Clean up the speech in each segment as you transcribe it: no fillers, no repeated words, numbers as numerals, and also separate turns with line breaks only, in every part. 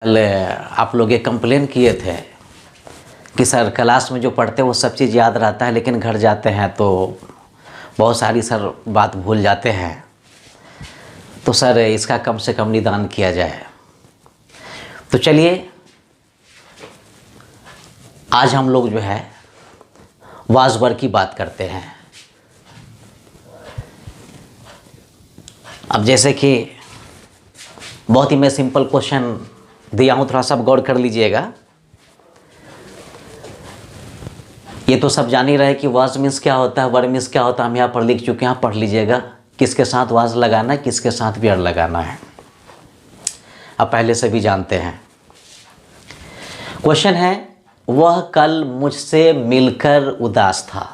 कल आप लोग ये कंप्लेन किए थे कि सर क्लास में जो पढ़ते हैं वो सब चीज़ याद रहता है, लेकिन घर जाते हैं तो बहुत सारी सर बात भूल जाते हैं। तो सर इसका कम से कम निदान किया जाए। तो चलिए आज हम लोग जो है वाजवर की बात करते हैं। अब जैसे कि बहुत ही मैं सिंपल क्वेश्चन दिया हूँ, थोड़ा सा गौर कर लीजिएगा। ये तो सब जान ही रहे कि वाज मीन्स क्या होता है, वर मीन्स क्या होता है। हम यहाँ पर लिख चुके हैं, पढ़ लीजिएगा किसके साथ वाज लगाना है, किसके साथ वेयर लगाना है। अब पहले से भी जानते हैं। क्वेश्चन है, वह कल मुझसे मिलकर उदास था।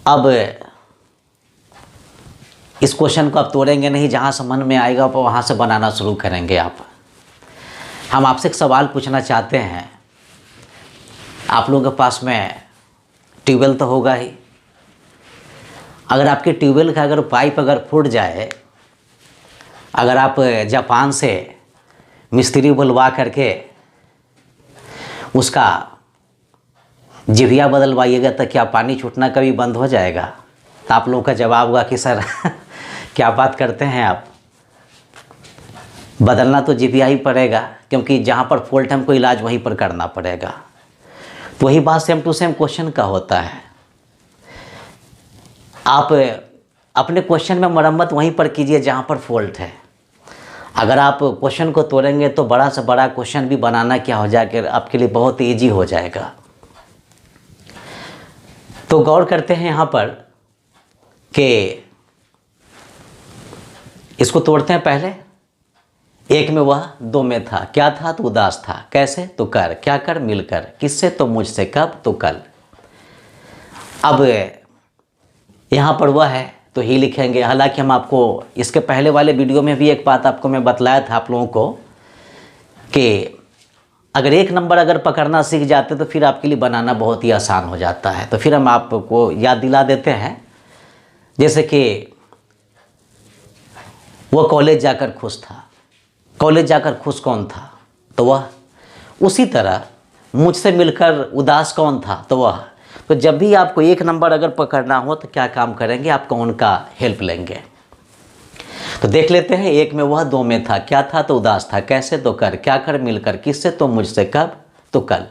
अब इस क्वेश्चन को आप तोड़ेंगे नहीं, जहाँ से मन में आएगा वहाँ से बनाना शुरू करेंगे आप। हम आपसे एक सवाल पूछना चाहते हैं। आप लोगों के पास में ट्यूबवेल तो होगा ही। अगर आपके ट्यूबवेल का अगर पाइप अगर फूट जाए, अगर आप जापान से मिस्त्री बुलवा करके उसका जिभिया बदलवाइएगा तो क्या पानी छूटना कभी बंद हो जाएगा? तो आप लोगों का जवाब होगा कि सर क्या बात करते हैं आप, बदलना तो जिभिया ही पड़ेगा, क्योंकि जहाँ पर फॉल्ट है हमको इलाज वहीं पर करना पड़ेगा। तो वही बात सेम टू सेम क्वेश्चन का होता है। आप अपने क्वेश्चन में मरम्मत वहीं पर कीजिए जहाँ पर फॉल्ट है। अगर आप क्वेश्चन को तोड़ेंगे तो बड़ा से बड़ा क्वेश्चन भी बनाना क्या हो जाएगा, आपके लिए बहुत ईजी हो जाएगा। तो गौर करते हैं यहाँ पर कि इसको तोड़ते हैं। पहले एक में वह, दो में था, क्या था तो उदास था, कैसे तो कर, क्या कर मिलकर, किससे तो मुझसे, कब तो कल। अब यहाँ पर वह है तो ही लिखेंगे। हालांकि हम आपको इसके पहले वाले वीडियो में भी एक बात आपको मैं बतलाया था आप लोगों को कि अगर एक नंबर अगर पकड़ना सीख जाते तो फिर आपके लिए बनाना बहुत ही आसान हो जाता है। तो फिर हम आपको याद दिला देते हैं। जैसे कि वह कॉलेज जाकर खुश था। कॉलेज जाकर खुश कौन था? तो वह। उसी तरह मुझसे मिलकर उदास कौन था? तो वह। तो जब भी आपको एक नंबर अगर पकड़ना हो तो क्या काम करेंगे, आप कौन का हेल्प लेंगे? तो देख लेते हैं। एक में वह, दो में था, क्या था तो उदास था, कैसे तो कर, क्या कर मिलकर, किससे तो मुझसे, कब तो कल।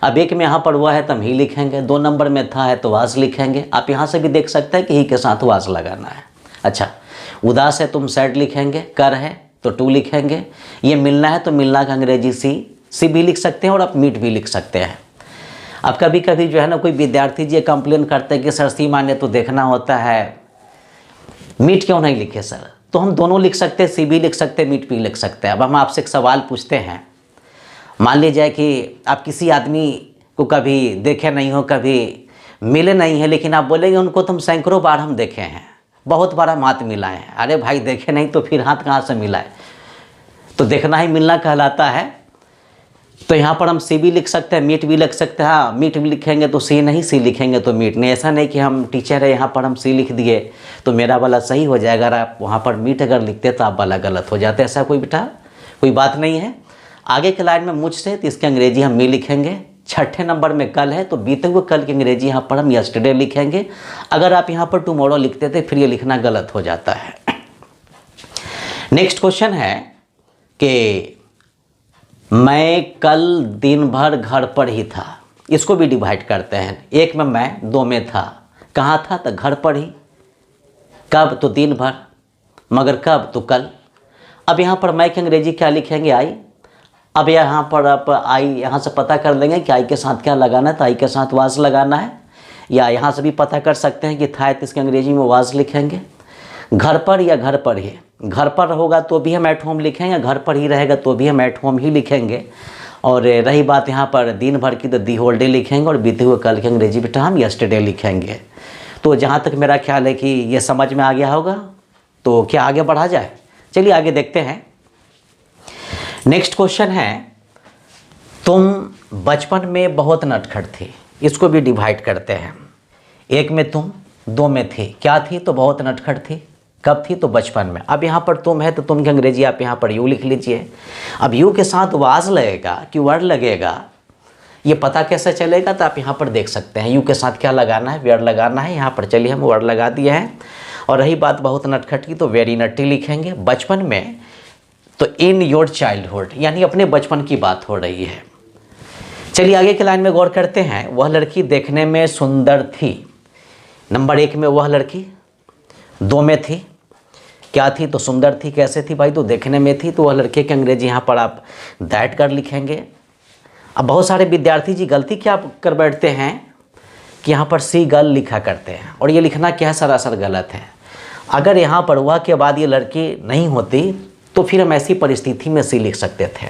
अब एक में यहाँ पर वह है तो हम ही लिखेंगे, दो नंबर में था है तो वाज लिखेंगे। आप यहाँ से भी देख सकते हैं कि ही के साथ वाज लगाना है। अच्छा, उदास है तुम सैड लिखेंगे, कर है तो टू लिखेंगे। ये मिलना है तो मिलना का अंग्रेजी सी भी लिख सकते हैं, और आप मीट भी लिख सकते हैं। अब कभी कभी जो है ना, कोई विद्यार्थी जी कंप्लेन करते हैं कि सर सीमा ने तो देखना होता है, मीट क्यों नहीं लिखे सर? तो हम दोनों लिख सकते हैं, सी भी लिख सकते हैं, मीट भी लिख सकते हैं। अब हम आपसे एक सवाल पूछते हैं। मान लीजिए कि आप किसी आदमी को कभी देखे नहीं हो, कभी मिले नहीं है, लेकिन आप बोलेंगे उनको तो हम सैकड़ों बार हम देखे हैं, बहुत बार हम हाथ मिलाए हैं। अरे भाई देखे नहीं तो फिर हाथ कहाँ से मिलाए? तो देखना ही मिलना कहलाता है। तो यहाँ पर हम सी भी लिख सकते हैं, मीट भी लिख सकते हैं। हाँ, मीट भी लिखेंगे तो सी नहीं, सी लिखेंगे तो मीट नहीं। ऐसा नहीं कि हम टीचर है यहाँ पर हम सी लिख दिए तो मेरा वाला सही हो जाएगा, अगर आप वहाँ पर मीट अगर लिखते तो आप वाला गलत हो जाते। ऐसा कोई बेटा कोई बात नहीं है। आगे के लाइन में मुझसे तो इसके अंग्रेजी हम मी लिखेंगे। छठे नंबर में कल है तो बीते हुए कल की अंग्रेजी यहाँ पर हम यस्टरडे लिखेंगे। अगर आप यहाँ पर टुमारो लिखते थे फिर ये लिखना गलत हो जाता है। नेक्स्ट क्वेश्चन है कि मैं कल दिन भर घर पर ही था। इसको भी डिवाइड करते हैं। एक में मैं, दो में था, कहाँ था तो घर पर ही, कब तो दिन भर, मगर कब तो कल। अब यहाँ पर मैं की अंग्रेजी क्या लिखेंगे? आई। अब यहाँ पर आप आई यहाँ से पता कर लेंगे कि आई के साथ क्या लगाना है, तो आई के साथ वाज लगाना है। या यहाँ से भी पता कर सकते हैं कि था तो इसके अंग्रेजी में वाज लिखेंगे। घर पर या घर पर ही, घर पर होगा तो भी हम एट होम लिखेंगे, घर पर ही रहेगा तो भी हम एट होम ही लिखेंगे। और रही बात यहाँ पर दिन भर की तो दी होल डे लिखेंगे, और बीते हुए कल की अंग्रेजी बेटा हम यस्टरडे लिखेंगे। तो जहाँ तक मेरा ख्याल है कि ये समझ में आ गया होगा। तो क्या आगे बढ़ा जाए? चलिए आगे देखते हैं। नेक्स्ट क्वेश्चन है, तुम बचपन में बहुत नटखट थे। इसको भी डिवाइड करते हैं। एक में तुम, दो में थी, क्या थी तो बहुत नटखट थी, कब थी? तो बचपन में। अब यहाँ पर तुम है तो तुम की अंग्रेजी आप यहाँ पर यू लिख लीजिए। अब यू के साथ वाज लगेगा कि वर्ड लगेगा, ये पता कैसे चलेगा? तो आप यहाँ पर देख सकते हैं यू के साथ क्या लगाना है, वर्ड लगाना है। यहाँ पर चलिए हम वर्ड लगा दिए हैं। और रही बात बहुत नटखट की, तो वेरी नट्टी लिखेंगे। बचपन में तो इन योर चाइल्डहुड, यानी अपने बचपन की बात हो रही है। चलिए आगे के लाइन में गौर करते हैं। वह लड़की देखने में सुंदर थी। नंबर 1 में वह लड़की, 2 में थी क्या थी? तो सुंदर थी। कैसे थी भाई? तो देखने में थी। तो वह लड़के की अंग्रेजी यहाँ पर आप दैट कर लिखेंगे। अब बहुत सारे विद्यार्थी जी गलती क्या कर बैठते हैं कि यहाँ पर सी गर्ल लिखा करते हैं, और ये लिखना क्या है? सरासर गलत है। अगर यहाँ पर वह के बाद ये लड़की नहीं होती तो फिर हम ऐसी परिस्थिति में सी लिख सकते थे।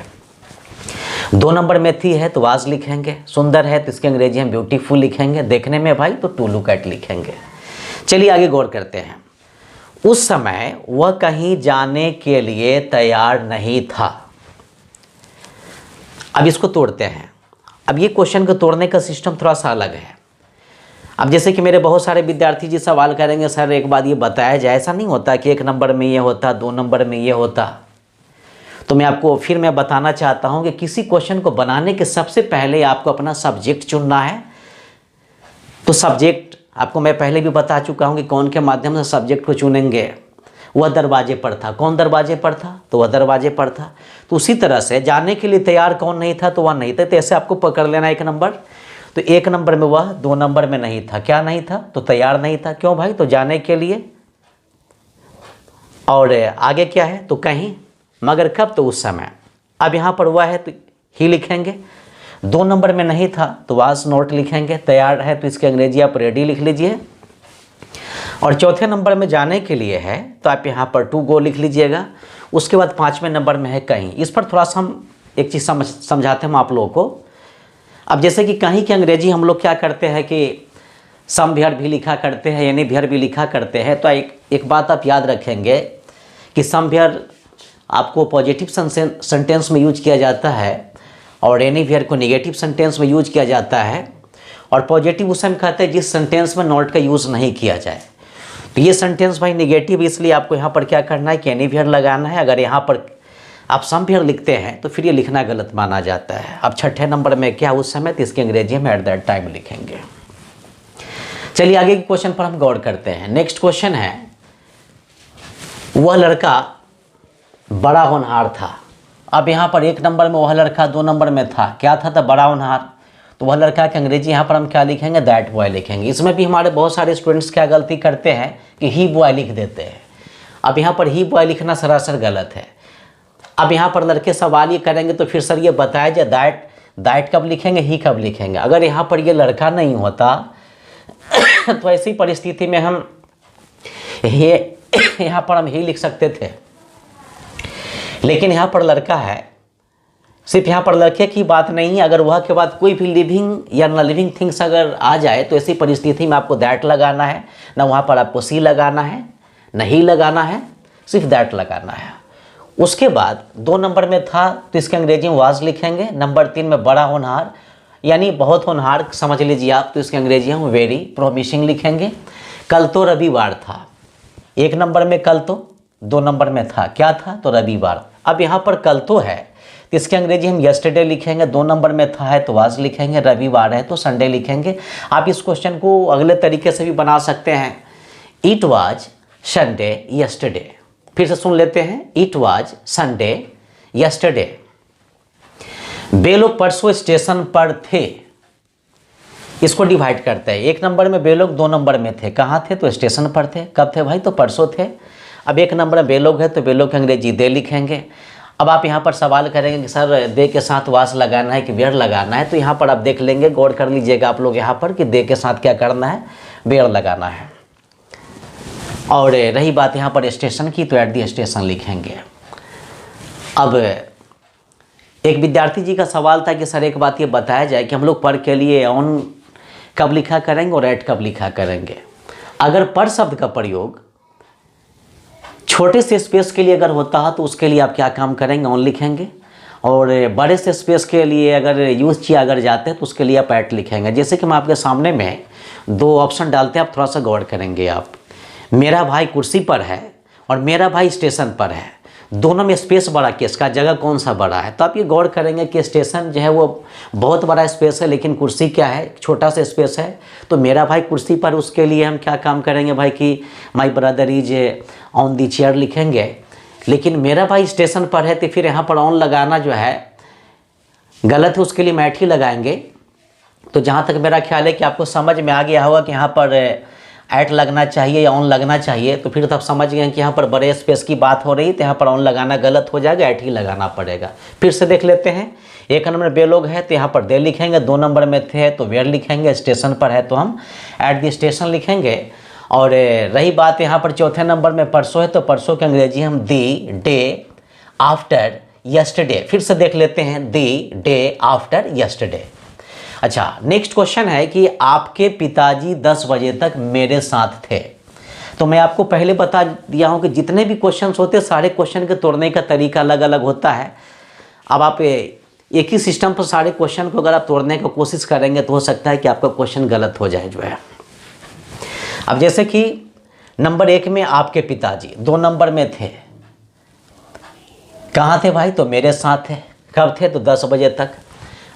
2 नंबर में थी है तो वाज लिखेंगे। सुंदर है तो इसकी अंग्रेजी हम ब्यूटीफुल लिखेंगे। देखने में भाई तो टू लुक एट लिखेंगे। चलिए आगे गौर करते हैं। उस समय वह कहीं जाने के लिए तैयार नहीं था। अब इसको तोड़ते हैं। अब ये क्वेश्चन को तोड़ने का सिस्टम थोड़ा सा अलग है। अब जैसे कि मेरे बहुत सारे विद्यार्थी जी सवाल करेंगे, सर एक बात ये बताया जाए, ऐसा नहीं होता कि 1 नंबर में ये होता, 2 नंबर में ये होता। तो मैं बताना चाहता हूँ कि किसी क्वेश्चन को बनाने के सबसे पहले आपको अपना सब्जेक्ट चुनना है। तो सब्जेक्ट आपको मैं पहले भी बता चुका हूँ कि कौन के माध्यम से सब्जेक्ट को चुनेंगे। वह दरवाजे पर था। कौन दरवाजे पर था? तो वह दरवाजे पर था। तो उसी तरह से जाने के लिए तैयार कौन नहीं था? तो वह नहीं था। तो ऐसे आपको पकड़ लेना 1 नंबर। तो 1 नंबर में वह, 2 नंबर में नहीं था। क्या नहीं था? तो तैयार नहीं था। क्यों भाई? तो जाने के लिए। और आगे क्या है? तो कहीं, मगर कब? तो उस समय। अब यहाँ पर वह है तो ही लिखेंगे। 2 नंबर में नहीं था तो वाज नॉट लिखेंगे। तैयार है तो इसकी अंग्रेजी आप रेडी लिख लीजिए। और चौथे नंबर में जाने के लिए है तो आप यहाँ पर टू गो लिख लीजिएगा। उसके बाद 5वें नंबर में है कहीं। इस पर थोड़ा सा हम एक चीज़ समझाते हैं हम आप लोगों को। अब जैसे कि कहीं की अंग्रेजी हम लोग क्या करते हैं कि सम वेयर भी लिखा करते हैं, एनी वेयर भी लिखा करते हैं। तो एक बात आप याद रखेंगे कि सम वेयर आपको पॉजिटिव सेंटेंस में यूज किया जाता है और एनी वेयर को नेगेटिव सेंटेंस में यूज किया जाता है। और पॉजिटिव उस समय कहते हैं जिस सेंटेंस में नॉट का यूज़ नहीं किया जाए। तो ये सेंटेंस भाई नेगेटिव, इसलिए आपको यहाँ पर क्या करना है कि एनी वेयर लगाना है। अगर यहाँ पर आप सम वेयर लिखते हैं तो फिर ये लिखना गलत माना जाता है। अब 6ठे नंबर में क्या उस समय? तो इसकी अंग्रेजी हम एट दैट टाइम लिखेंगे। चलिए आगे के क्वेश्चन पर हम गौर करते हैं। नेक्स्ट क्वेश्चन है, वह लड़का बड़ा होनहार था। अब यहाँ पर 1 नंबर में वह लड़का, 2 नंबर में था क्या था? तो बड़ा होनहार। तो वह लड़का की अंग्रेजी यहाँ पर हम क्या लिखेंगे? दैट बॉय लिखेंगे। इसमें भी हमारे बहुत सारे स्टूडेंट्स क्या गलती करते हैं कि ही बॉय लिख देते हैं। अब यहाँ पर ही बॉय लिखना सरासर गलत है। अब यहाँ पर लड़के सवाल ये करेंगे तो फिर सर ये बताया जाए दैट कब लिखेंगे, ही कब लिखेंगे? अगर यहाँ पर ये लड़का नहीं होता तो ऐसी परिस्थिति में हम यहाँ पर हम ही लिख सकते थे। लेकिन यहाँ पर लड़का है, सिर्फ यहाँ पर लड़के की बात नहीं है। अगर वह के बाद कोई भी लिविंग या न लिविंग थिंग्स अगर आ जाए तो ऐसी परिस्थिति में आपको दैट लगाना है, ना वहाँ पर आपको सी लगाना है, ना ही लगाना है, सिर्फ दैट लगाना है। उसके बाद 2 नंबर में था तो इसके अंग्रेजी में वाज लिखेंगे। नंबर 3 में बड़ा होनहार, यानी बहुत होनहार समझ लीजिए आप, तो इसकी अंग्रेजी हम वेरी प्रॉमिसिंग लिखेंगे। कल तो रविवार था। 1 नंबर में कल तो, 2 नंबर में था क्या था? तो रविवार। अब यहाँ पर कल तो है तो इसकी अंग्रेजी हम यस्टरडे लिखेंगे। 2 नंबर में था है तो वाज लिखेंगे। रविवार है तो संडे लिखेंगे। आप इस क्वेश्चन को अगले तरीके से भी बना सकते हैं। It was Sunday yesterday. फिर से सुन लेते हैं। It was Sunday yesterday. वे लोग परसों स्टेशन पर थे। इसको डिवाइड करते हैं। 1 नंबर में वे लोग, 2 नंबर में थे। कहाँ थे? तो स्टेशन पर थे। कब थे भाई? तो परसों थे। अब 1 नंबर में वे लोग है तो वे लोग की अंग्रेजी दे लिखेंगे। अब आप यहाँ पर सवाल करेंगे कि सर दे के साथ वास लगाना है कि वेयर लगाना है? तो यहाँ पर आप देख लेंगे, गौर कर लीजिएगा आप लोग यहाँ पर कि दे के साथ क्या करना है? वेयर लगाना है। और रही बात यहाँ पर स्टेशन की तो एट दी स्टेशन लिखेंगे। अब एक विद्यार्थी जी का सवाल था कि सर एक बात ये बताया जाए कि हम लोग पर के लिए ऑन कब लिखा करेंगे और एट कब लिखा करेंगे? अगर पर शब्द का प्रयोग छोटे से स्पेस के लिए अगर होता है तो उसके लिए आप क्या काम करेंगे? ऑन लिखेंगे। और बड़े से स्पेस के लिए अगर यूज़ किया अगर जाते हैं तो उसके लिए आप एट लिखेंगे। जैसे कि मैं आपके सामने में 2 ऑप्शन डालते हैं, आप थोड़ा सा गौर करेंगे। आप, मेरा भाई कुर्सी पर है और मेरा भाई स्टेशन पर है, दोनों में स्पेस बड़ा किसका, जगह कौन सा बड़ा है। तो आप ये गौर करेंगे कि स्टेशन जो है वो बहुत बड़ा स्पेस है, लेकिन कुर्सी क्या है, छोटा सा स्पेस है। तो मेरा भाई कुर्सी पर, उसके लिए हम क्या काम करेंगे भाई कि my brother is on the chair लिखेंगे। लेकिन मेरा भाई स्टेशन पर है तो फिर यहाँ पर ऑन लगाना जो है गलत है, उसके लिए मैट ही लगाएंगे। तो जहाँ तक मेरा ख्याल है कि आपको समझ में आ गया होगा कि यहाँ पर ऐट लगना चाहिए या ऑन लगना चाहिए। तो फिर तब समझ गए कि यहाँ पर बड़े स्पेस की बात हो रही है, तो यहाँ पर ऑन लगाना गलत हो जाएगा, ऐट ही लगाना पड़ेगा। फिर से देख लेते हैं। 1 नंबर बे लोग है तो यहाँ पर दे लिखेंगे, 2 नंबर में थे तो वेयर लिखेंगे, स्टेशन पर है तो हम एट द स्टेशन लिखेंगे। और रही बात यहाँ पर चौथे नंबर में परसों है तो परसों की अंग्रेजी हम दी डे आफ्टर यस्टरडे। फिर से देख लेते हैं, दी डे आफ्टर यस्टरडे। अच्छा, नेक्स्ट क्वेश्चन है कि आपके पिताजी 10 बजे तक मेरे साथ थे। तो मैं आपको पहले बता दिया हूं कि जितने भी क्वेश्चंस होते हैं सारे क्वेश्चन के तोड़ने का तरीका अलग अलग होता है। अब आप एक ही सिस्टम पर सारे क्वेश्चन को अगर आप तोड़ने की कोशिश करेंगे तो हो सकता है कि आपका क्वेश्चन गलत हो जाए जो है। अब जैसे कि नंबर 1 में आपके पिताजी, 2 नंबर में थे, कहाँ थे भाई, तो मेरे साथ थे। कब थे, तो 10 बजे तक।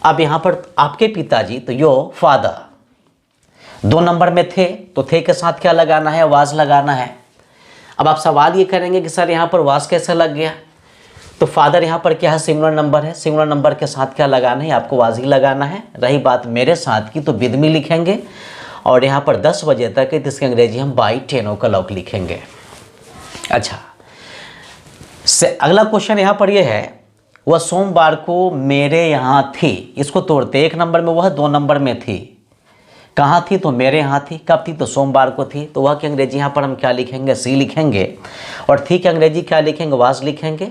अब यहाँ पर आपके पिताजी तो यो फादर, 2 नंबर में थे तो थे के साथ क्या लगाना है, वाज लगाना है। अब आप सवाल ये करेंगे कि सर यहाँ पर वाज कैसे लग गया, तो फादर यहाँ पर क्या है, सिंगुलर नंबर है, सिंगुलर नंबर के साथ क्या लगाना है, आपको वाज ही लगाना है। रही बात मेरे साथ की तो विद मी लिखेंगे, और यहाँ पर 10 बजे तक है तो इसकी अंग्रेजी हम बाई 10 o'clock लिखेंगे। अच्छा, अगला क्वेश्चन यहाँ पर यह है, वह सोमवार को मेरे यहाँ थी। इसको तोड़ते, 1 नंबर में वह, 2 नंबर में थी। कहाँ थी, तो मेरे यहाँ थी। कब थी, तो सोमवार को थी। तो वह की अंग्रेजी यहाँ पर हम क्या लिखेंगे, सी लिखेंगे। और थी की अंग्रेजी क्या लिखेंगे, वाज लिखेंगे।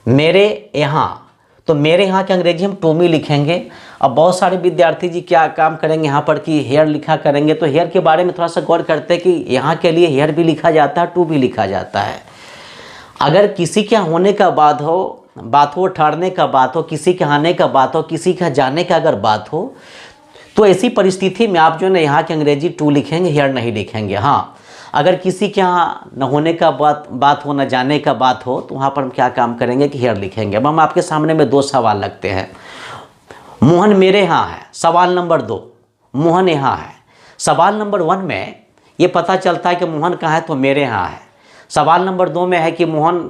मेरे यहाँ, तो मेरे यहाँ की अंग्रेजी हम टू मी लिखेंगे। अब बहुत सारे विद्यार्थी जी क्या काम करेंगे यहाँ पर कि हेयर लिखा करेंगे, तो हेयर के बारे में थोड़ा सा गौर करते हैं कि यहाँ के लिए हेयर भी लिखा जाता है, टू भी लिखा जाता है। अगर किसी के होने का बात हो, ठहरने का बात हो, किसी के आने का बात हो, किसी का जाने का अगर बात हो, तो ऐसी परिस्थिति में आप जो है ना यहाँ की अंग्रेजी टू लिखेंगे, हेयर नहीं लिखेंगे। हाँ, अगर किसी के यहाँ न होने का बात हो, न जाने का बात हो, तो वहाँ पर हम क्या काम करेंगे कि हेयर लिखेंगे। अब हम आपके सामने में 2 सवाल लगते हैं। मोहन मेरे यहाँ है, सवाल नंबर 2, मोहन यहाँ है। सवाल नंबर 1 में ये पता चलता है कि मोहन कहाँ है, तो मेरे यहाँ है। सवाल नंबर 2 में है कि मोहन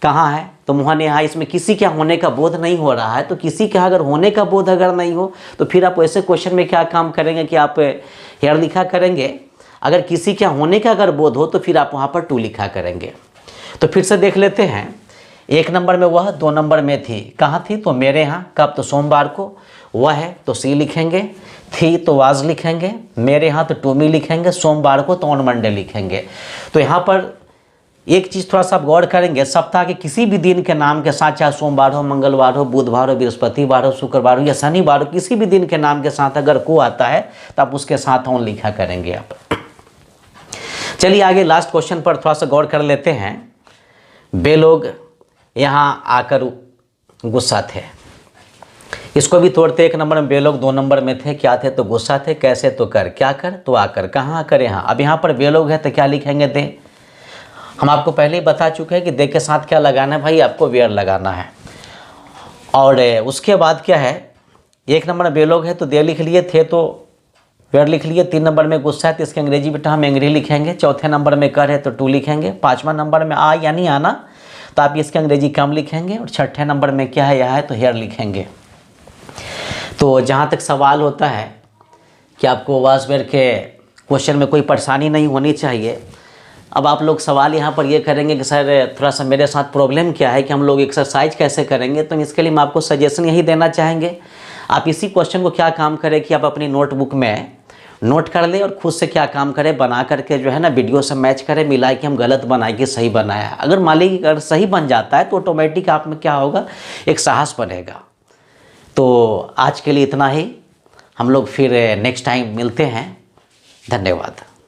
कहाँ है, तो मोहन यहाँ। इसमें किसी के होने का बोध नहीं हो रहा है, तो किसी के अगर होने का बोध अगर नहीं हो तो फिर आप ऐसे क्वेश्चन में क्या काम करेंगे कि आप हेयर लिखा करेंगे। अगर किसी के होने का अगर बोध हो तो फिर आप वहाँ पर टू लिखा करेंगे। तो फिर से देख लेते हैं। 1 नंबर में वह, 2 नंबर में थी। कहाँ थी, तो मेरे यहाँ। कब, तो सोमवार को। वह है तो सी लिखेंगे, थी तो वाज लिखेंगे, मेरे यहाँ तो टू मी लिखेंगे, सोमवार को तो ऑन मंडे लिखेंगे। तो यहाँ पर एक चीज़ थोड़ा सा आप गौर करेंगे, सप्ताह के किसी भी दिन के नाम के साथ, चाहे सोमवार हो, मंगलवार हो, बुधवार हो, बृहस्पतिवार हो, शुक्रवार हो या शनिवार हो, किसी भी दिन के नाम के साथ अगर को आता है तो आप उसके साथ ऑन लिखा करेंगे आप। चलिए आगे लास्ट क्वेश्चन पर थोड़ा सा गौर कर लेते हैं। वे लोग यहाँ आकर गुस्सा थे। इसको भी तोड़ते, 1 नंबर में वे लोग, 2 नंबर में थे, क्या थे, तो गुस्सा थे। कैसे, तो कर, क्या कर, तो आकर, कहाँ आकर, यहाँ। अब यहाँ पर वे लोग है तो क्या लिखेंगे, दे। हम आपको पहले ही बता चुके हैं कि दे के साथ क्या लगाना है भाई, आपको वेयर लगाना है। और उसके बाद क्या है, 1 नंबर में वे लोग है तो दे लिख लिए, थे तो वेयर लिख लिए। 3 नंबर में गुस्सा है तो इसकी अंग्रेजी बेटा हम एंग्री लिखेंगे। चौथे नंबर में कर है तो टू लिखेंगे। 5वां नंबर में आ या नहीं आना तो आप इसकी अंग्रेजी कम लिखेंगे। और 6ठे नंबर में क्या है, यह है तो हेयर लिखेंगे। तो जहाँ तक सवाल होता है कि आपको वाज वेयर के क्वेश्चन में कोई परेशानी नहीं होनी चाहिए। अब आप लोग सवाल यहाँ पर ये करेंगे कि सर थोड़ा सा मेरे साथ प्रॉब्लम क्या है कि हम लोग एक्सरसाइज कैसे करेंगे, तो इसके लिए हम आपको सजेशन यही देना चाहेंगे। आप इसी क्वेश्चन को क्या काम करें कि आप अपनी नोटबुक में नोट कर लें और खुद से क्या काम करें, बना करके जो है ना वीडियो से मैच करें, मिला कि हम गलत बनाए कि सही बनाया। अगर मान लीजिए अगर सही बन जाता है तो ऑटोमेटिक आप में क्या होगा, एक साहस बनेगा। तो आज के लिए इतना ही, हम लोग फिर नेक्स्ट टाइम मिलते हैं। धन्यवाद।